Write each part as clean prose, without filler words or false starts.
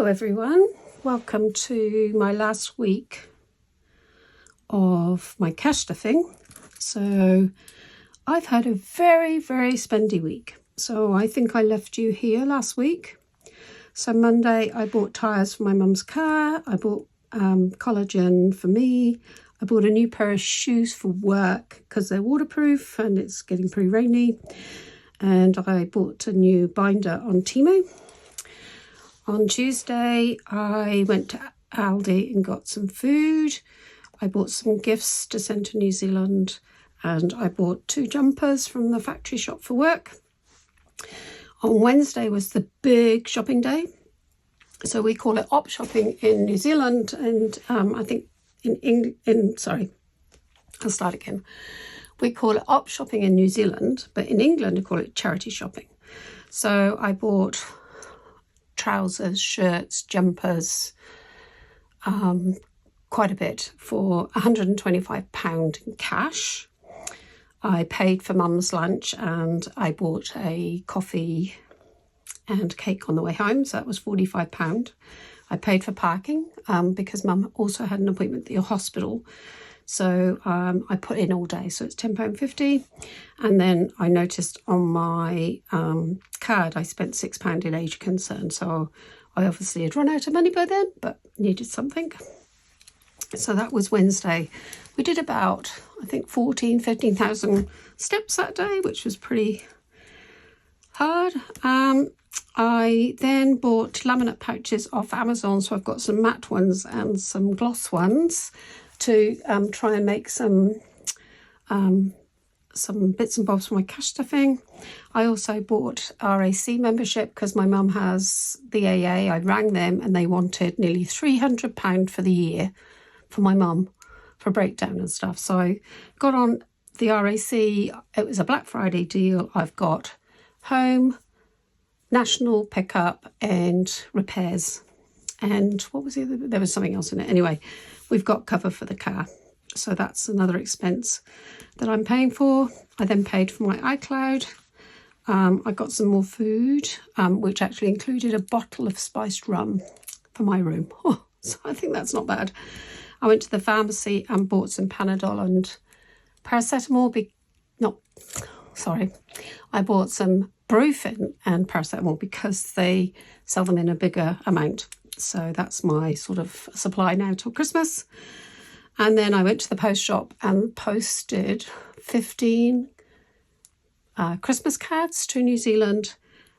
Hello everyone, welcome to my last week of my cash stuffing. So I've had a very spendy week. So I think I left you here last week. So Monday I bought tyres for my mum's car, I bought collagen for me, I bought a new pair of shoes for work because they're waterproof and it's getting pretty rainy, and I bought a new binder on Temu. On Tuesday, I went to Aldi and got some food. I bought some gifts to send to New Zealand, and I bought 2 jumpers from the factory shop for work. On Wednesday was the big shopping day. So we call it op shopping in New Zealand, and I think I'll start again. We call it op shopping in New Zealand, but in England we call it charity shopping. So I bought trousers, shirts, jumpers, quite a bit for £125 in cash. I paid for mum's lunch and I bought a coffee and cake on the way home, so that was £45. I paid for parking because mum also had an appointment at the hospital, so I put in all day, so it's £10.50. And then I noticed on my card I spent £6 in age concern, so I obviously had run out of money by then, but needed something. So that was Wednesday. We did about, I think, 15,000 steps that day, which was pretty hard. I then bought laminate pouches off Amazon, so I've got some matte ones and some gloss ones to try and make some bits and bobs for my cash stuffing. I also bought RAC membership because my mum has the AA. I rang them and they wanted nearly £300 for the year for my mum for breakdown and stuff. So I got on the RAC. It was a Black Friday deal. I've got home, national pickup and repairs. And what was the other? There was something else in it. Anyway, we've got cover for the car. So that's another expense that I'm paying for. I then paid for my iCloud. I got some more food, which actually included a bottle of spiced rum for my room. Oh, so I think that's not bad. I went to the pharmacy and bought some Panadol and paracetamol. I bought some Brufen and paracetamol because they sell them in a bigger amount. So that's my sort of supply now till Christmas. And then I went to the post shop and posted 15 Christmas cards to New Zealand,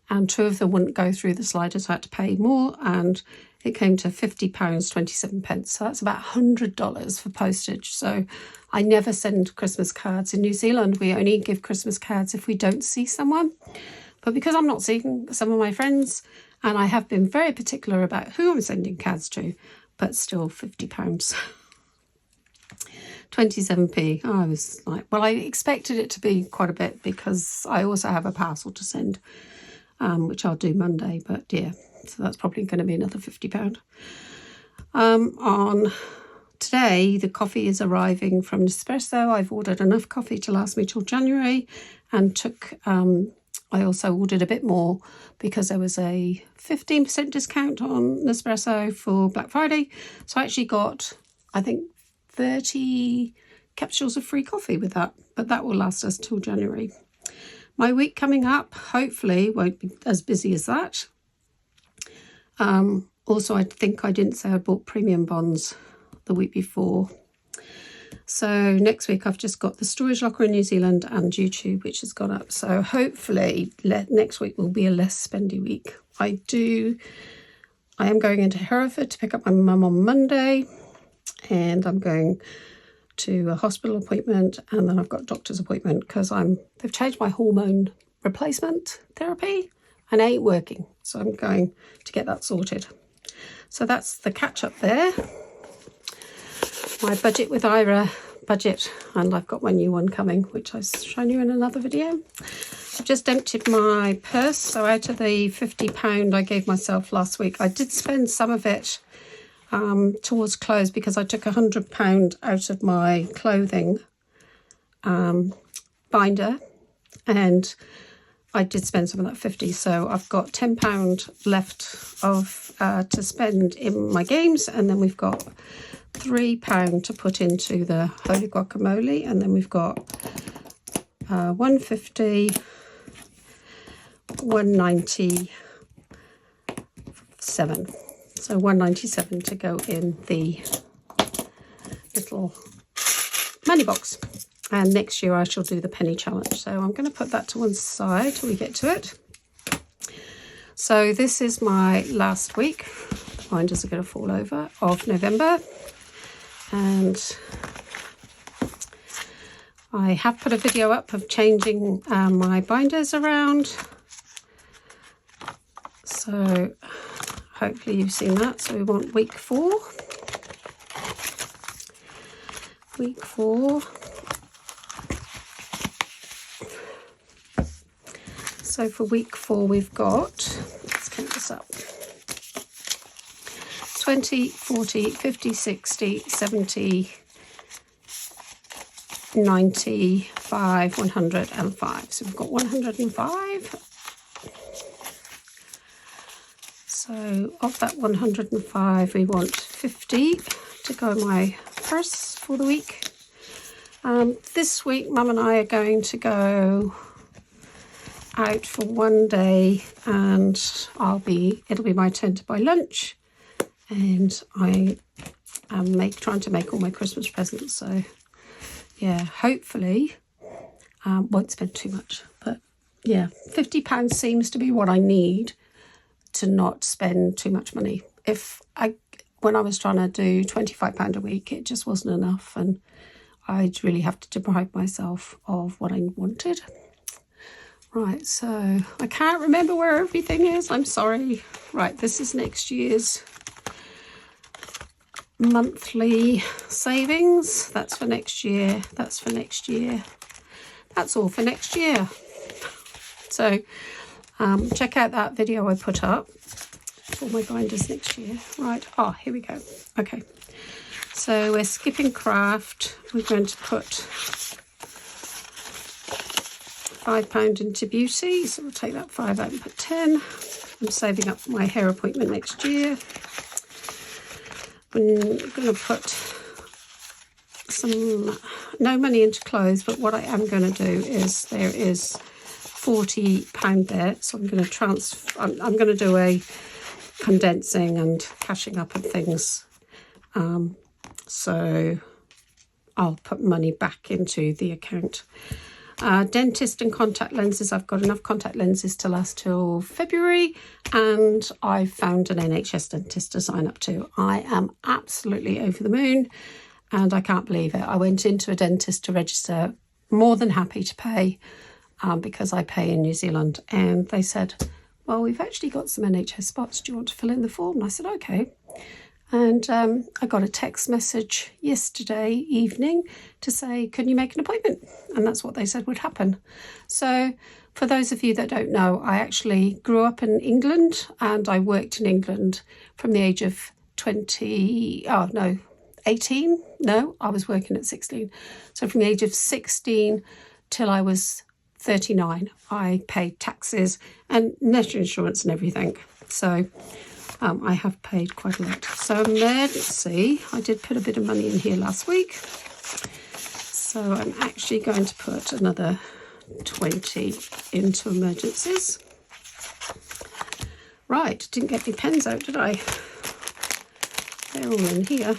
and 2 of them wouldn't go through the sliders. I had to pay more, and it came to £50.27. So that's about $100 for postage. So I never send Christmas cards. In New Zealand, we only give Christmas cards if we don't see someone. But because I'm not seeing some of my friends, and I have been very particular about who I'm sending cards to, but still £50. 27p. I was like, well, I expected it to be quite a bit because I also have a parcel to send, which I'll do Monday, but yeah, so that's probably going to be another £50. On today, the coffee is arriving from Nespresso. I've ordered enough coffee to last me till January, and I also ordered a bit more because there was a 15% discount on Nespresso for Black Friday. So I actually got, I think, 30 capsules of free coffee with that, but that will last us till January. My week coming up hopefully won't be as busy as that. Also, I think I didn't say I bought premium bonds the week before. So next week I've just got the storage locker in New Zealand and YouTube, which has gone up. So hopefully next week will be a less spendy week. I am going into Hereford to pick up my mum on Monday, and I'm going to a hospital appointment, and then I've got a doctor's appointment because they've changed my hormone replacement therapy and it ain't working. So I'm going to get that sorted. So that's the catch up there. My budget with Ira budget, and I've got my new one coming, which I've shown you in another video. I've just emptied my purse. So out of the £50 I gave myself last week, I did spend some of it towards clothes because I took £100 out of my clothing binder, and I did spend some of that 50, so I've got £10 left of to spend in my games, and then we've got £3 to put into the Holy Guacamole, and then we've got 150, 197. So 197 to go in the little money box. And next year I shall do the penny challenge. So I'm going to put that to one side till we get to it. So this is my last week. The binders are going to fall over of November. And I have put a video up of changing my binders around. So hopefully you've seen that. So we want week 4. Week 4. So for week 4 we've got, let's count this up, 20, 40, 50, 60, 70, 95, 105. So we've got 105. So of that 105 we want 50 to go in my purse for the week. This week Mum and I are going to go out for one day, and it'll be my turn to buy lunch, and I am trying to make all my Christmas presents. So yeah, hopefully won't spend too much, but yeah, £50 seems to be what I need to not spend too much money. When I was trying to do £25 a week, it just wasn't enough, and I'd really have to deprive myself of what I wanted. Right, so I can't remember where everything is. I'm sorry. Right, this is next year's monthly savings. That's for next year. That's for next year. That's all for next year. So check out that video I put up for my binders next year. Right, here we go. Okay, so we're skipping craft. We're going to put £5 into beauty, so we'll take that 5 out and put 10. I'm saving up for my hair appointment next year. I'm going to put no money into clothes, but what I am going to do is there is £40 there, so I'm going to I'm going to do a condensing and cashing up of things. So I'll put money back into the account. Dentist and contact lenses. I've got enough contact lenses to last till February, and I've found an NHS dentist to sign up to. I am absolutely over the moon, and I can't believe it. I went into a dentist to register, more than happy to pay, because I pay in New Zealand, and they said, well, we've actually got some NHS spots. Do you want to fill in the form? And I said, okay. And I got a text message yesterday evening to say, can you make an appointment? And that's what they said would happen. So for those of you that don't know, I actually grew up in England, and I worked in England from the age of 18. No, I was working at 16. So from the age of 16 till I was 39, I paid taxes and national insurance and everything. So I have paid quite a lot. So emergency, I did put a bit of money in here last week. So I'm actually going to put another 20 into emergencies. Right, didn't get any pens out, did I? They're all in here.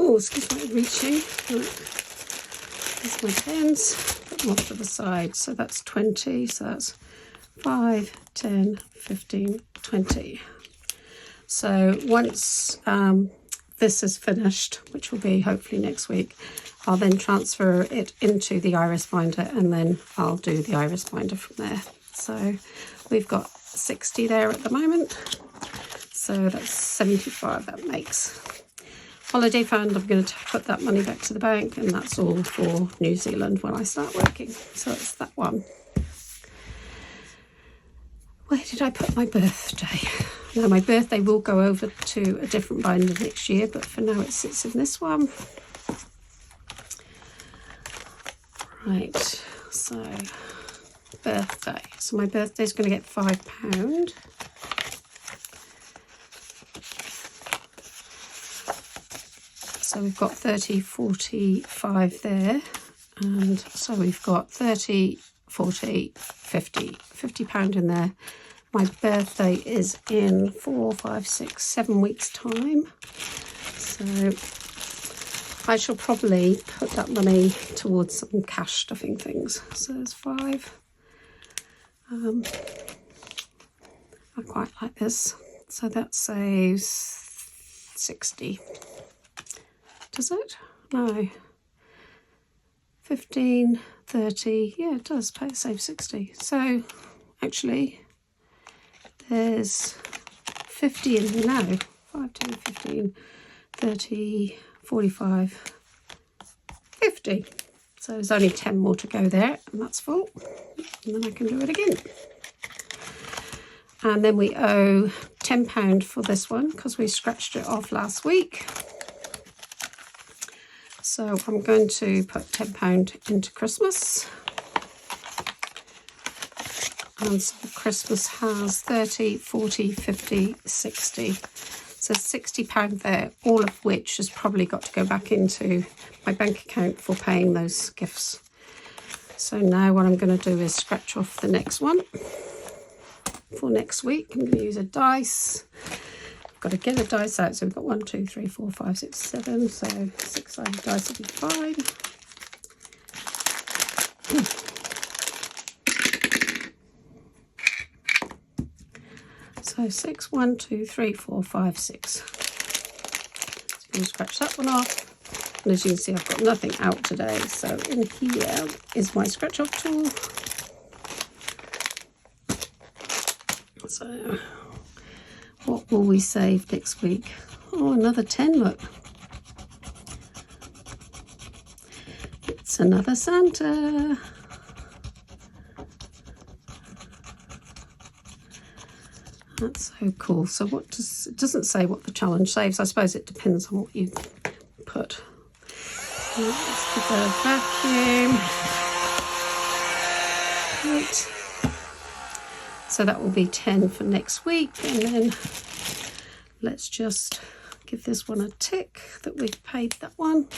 Oh, excuse my reaching. There's my pens. Put them off to the side. So that's 20. So that's 5, 10, 15, 20. So once this is finished, which will be hopefully next week, I'll then transfer it into the iris binder, and then I'll do the iris binder from there. So we've got 60 there at the moment. So that's 75 that makes. Holiday fund, I'm going to put that money back to the bank, and that's all for New Zealand when I start working. So it's that one. Where did I put my birthday? Now my birthday will go over to a different binder next year, but for now it sits in this one. Right, so birthday. So my birthday is going to get £5. So we've got 30, 45 there. And so we've got 30, 40, 50. £50 in there. My birthday is in 4, 5, 6, 7 weeks' time. So I shall probably put that money towards some cash stuffing things. So there's 5. I quite like this. So that saves 60. Does it? No. 15, 30. Yeah, it does. Save 60. So actually, there's 50 in here now. 5, 10, 15, 30, 45, 50. So there's only 10 more to go there, and that's full. And then I can do it again. And then we owe £10 for this one because we scratched it off last week. So I'm going to put £10 into Christmas. And so Christmas has 30, 40, 50, 60. So £60 there, all of which has probably got to go back into my bank account for paying those gifts. So now what I'm going to do is scratch off the next one for next week. I'm going to use a dice. I've got to get a dice out. So we've got 1, 2, 3, 4, 5, 6, 7. So 6-sided dice will be fine. So 6, 1, 2, 3, 4, 5, 6. So I'm going to scratch that one off. And as you can see, I've got nothing out today. So in here is my scratch off tool. So what will we save next week? Oh, another 10, look. It's another Santa. That's so cool. So what does, it doesn't say what the challenge saves. I suppose it depends on what you put. Let's give a vacuum. Right. So that will be 10 for next week. And then let's just give this one a tick that we've paid that one.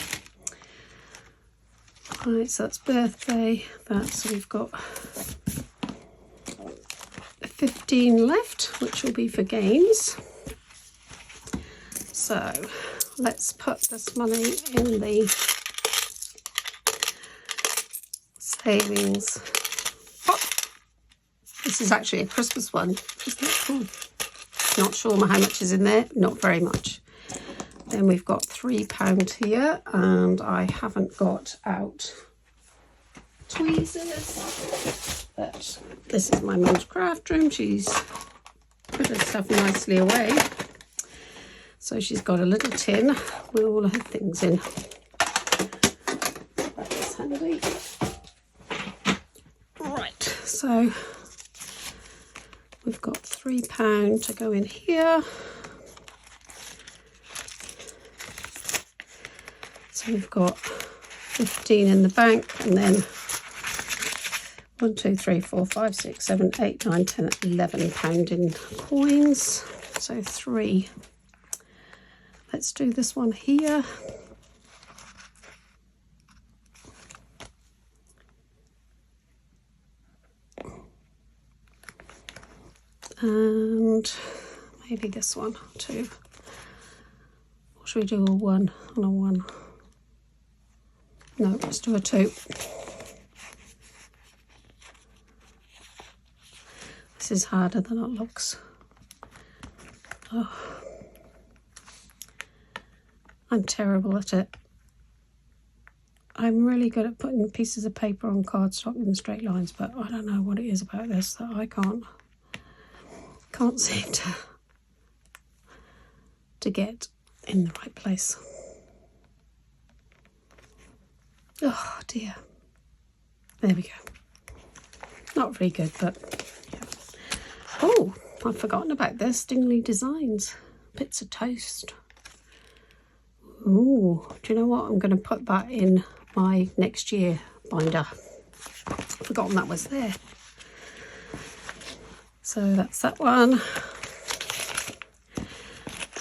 Right, so that's birthday. So we've got 15 left, which will be for games. So let's put this money in the savings pot. This is actually a Christmas one. Isn't that cool? Not sure how much is in there. Not very much. Then we've got £3 here, and I haven't got out tweezers. But this is my mum's craft room. She's put her stuff nicely away. So she's got a little tin with all her things in. That's handy. Right, so we've got £3 to go in here. So we've got 15 in the bank, and then 1, 2, 3, 4, 5, 6, 7, 8, 9, 10, 11 pound in coins. So 3. Let's do this one here. And maybe this one too. Or should we do a 1 and a 1? No, let's do a 2. This is harder than it looks. Oh. I'm terrible at it. I'm really good at putting pieces of paper on cardstock in straight lines, but I don't know what it is about this that I can't seem to get in the right place. Oh dear. There we go. Not very good, but yeah. Oh, I've forgotten about this. Dingley Designs. Bits of toast. Oh, do you know what? I'm going to put that in my next year binder. I've forgotten that was there. So that's that one.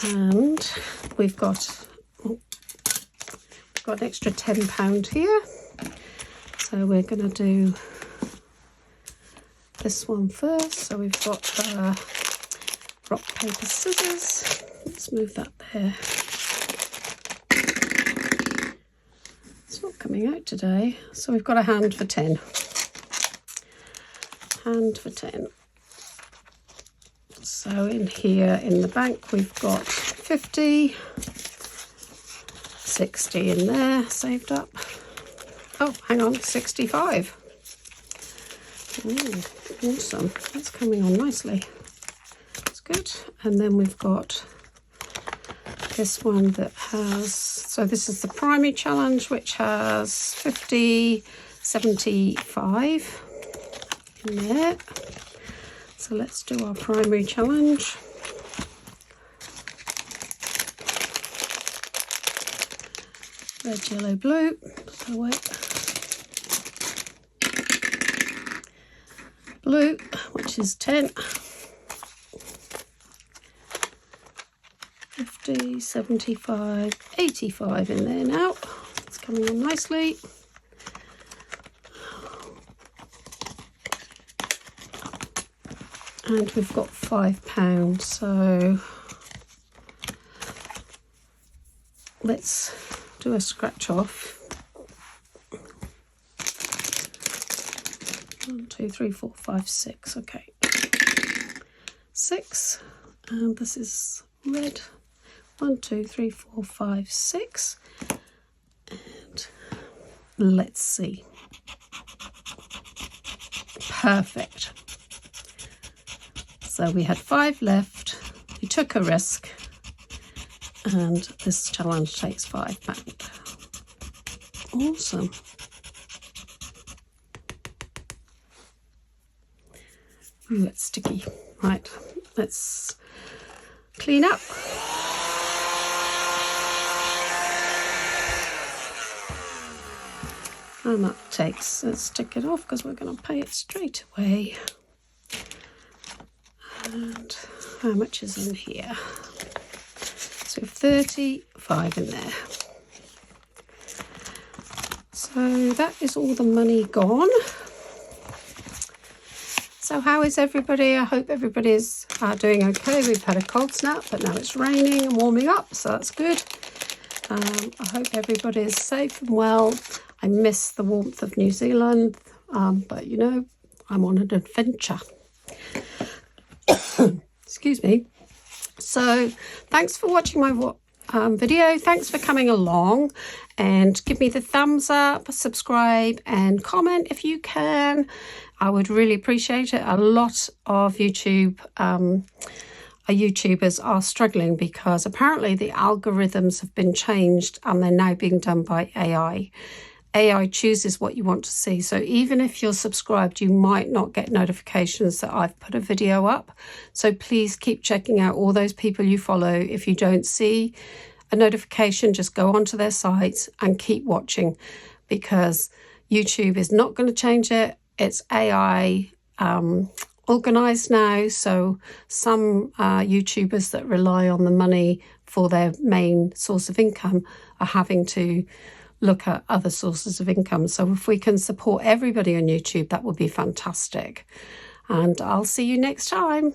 And we've got an extra £10 here. So we're going to do this one first. So we've got rock, paper, scissors. Let's move that there. It's not coming out today. So we've got a hand for 10. Hand for 10. So in here in the bank we've got 50, 60 in there saved up. Oh, hang on, 65. Ooh, awesome. That's coming on nicely. That's good. And then we've got this one that has, so this is the primary challenge, which has 50, 75 in there. So let's do our primary challenge. Red, yellow, blue. Oh, wait. Blue, which is 10. 50, 75, 85 in there now. It's coming on nicely. And we've got £5, so let's do a scratch off. 1, 2, 3, 4, 5, 6. Okay, 6, and this is red. 1, 2, 3, 4, 5, 6, and let's see. Perfect. So we had 5 left. We took a risk, and this challenge takes £5. Awesome. Ooh, it's sticky. Right, let's clean up. And that takes, let's stick it off because we're going to pay it straight away. And how much is in here? So 35 in there. So that is all the money gone. So how is everybody? I hope everybody's doing okay. We've had a cold snap, but now it's raining and warming up, so that's good. I hope everybody is safe and well. I miss the warmth of New Zealand, but you know, I'm on an adventure. Excuse me. So thanks for watching my video. Thanks for coming along, and give me the thumbs up, subscribe and comment if you can. I would really appreciate it. A lot of YouTubers are struggling because apparently the algorithms have been changed and they're now being done by AI. AI chooses what you want to see. So even if you're subscribed, you might not get notifications that I've put a video up. So please keep checking out all those people you follow. If you don't see a notification, just go onto their sites and keep watching, because YouTube is not going to change it. It's AI organized now. So some YouTubers that rely on the money for their main source of income are having to look at other sources of income. So if we can support everybody on YouTube, that would be fantastic. And I'll see you next time.